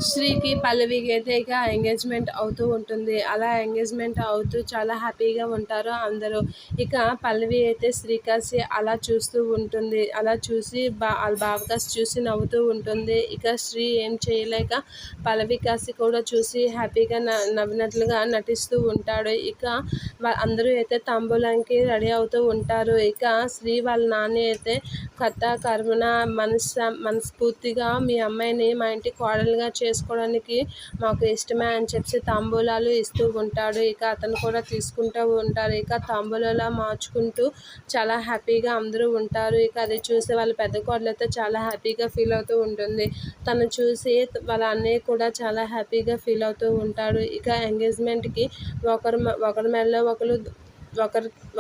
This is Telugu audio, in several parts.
శ్రీకి, పల్లవికి అయితే ఇక ఎంగేజ్మెంట్ అవుతూ ఉంటుంది. అలా ఎంగేజ్మెంట్ అవుతూ చాలా హ్యాపీగా ఉంటారు అందరూ. ఇక పల్లవి అయితే శ్రీకాసి అలా చూస్తూ ఉంటుంది. అలా చూసి వాళ్ళ బావకాసి చూసి నవ్వుతూ ఉంటుంది. ఇక శ్రీ ఏం చేయలేక పల్లవి కాసి కూడా చూసి హ్యాపీగా నవ్వినట్లుగా నటిస్తూ ఉంటాడు. ఇక అందరూ అయితే తాంబూలానికి రెడీ అవుతూ ఉంటారు. ఇక శ్రీ వాళ్ళ నాన్న అయితే కర్త కర్మన మనస్ఫూర్తిగా మీ అమ్మాయిని మా ఇంటి కోడలుగా చేసుకోవడానికి మాకు ఇష్టమే అని చెప్పి తాంబూలాలు ఇస్తూ ఉంటాడు. ఇక అతను కూడా తీసుకుంటూ ఉంటారు. ఇక తాంబూలాలు మార్చుకుంటూ చాలా హ్యాపీగా అందరూ ఉంటారు. ఇక అది చూసి వాళ్ళ పెద్ద కోడలైతే చాలా హ్యాపీగా ఫీల్ అవుతూ ఉంటుంది. తను చూసి వాళ్ళ అన్నయ్య కూడా చాలా హ్యాపీగా ఫీల్ అవుతూ ఉంటాడు. ఇక ఎంగేజ్మెంట్కి ఒకరి మెడలో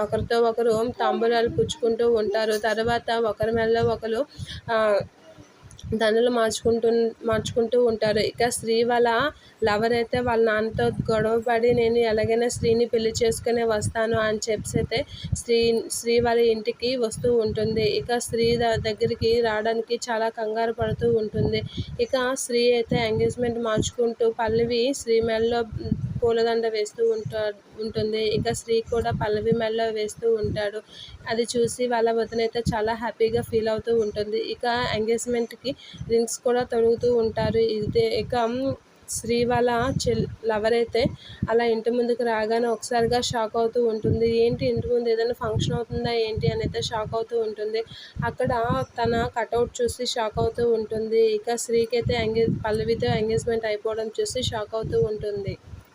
ఒకరితో ఒకరు తాంబూలాలు పుచ్చుకుంటూ ఉంటారు. తర్వాత ఒకరి మెడలో ఒకరు దండలు మార్చుకుంటూ ఉంటారు. ఇక శ్రీ వాళ్ళ లవర్ అయితే వాళ్ళ నాన్నతో గొడవపడి నేను ఎలాగైనా శ్రీని పెళ్లి చేసుకునే వస్తాను అని చెప్పి అయితే శ్రీ వాళ్ళ ఇంటికి వస్తూ ఉంటుంది. ఇక శ్రీ దగ్గరికి రావడానికి చాలా కంగారు పడుతూ ఉంటుంది. ఇక శ్రీ అయితే ఎంగేజ్మెంట్ మార్చుకుంటూ పల్లవి శ్రీ మెడలో పూలదండ వేస్తూ ఉంటుంది. ఇక శ్రీ కూడా పల్లవి మెడలో వేస్తూ ఉంటాడు. అది చూసి వాళ్ళ వదిన అయితే చాలా హ్యాపీగా ఫీల్ అవుతూ ఉంటుంది. ఇక ఎంగేజ్మెంట్కి రింగ్స్ కూడా తొడుగుతూ ఉంటారు. ఇక శ్రీ వాళ్ళ లవర్ అయితే అలా ఇంటి ముందుకు రాగానే ఒకసారిగా షాక్ అవుతూ ఉంటుంది. ఏంటి ఇంటి ముందు ఏదైనా ఫంక్షన్ అవుతుందా ఏంటి అని అయితే షాక్ అవుతూ ఉంటుంది. అక్కడ తన కటౌట్ చూసి షాక్ అవుతూ ఉంటుంది. ఇక శ్రీకి అయితే పల్లవితో ఎంగేజ్మెంట్ అయిపోవడం చూసి షాక్ అవుతూ ఉంటుంది.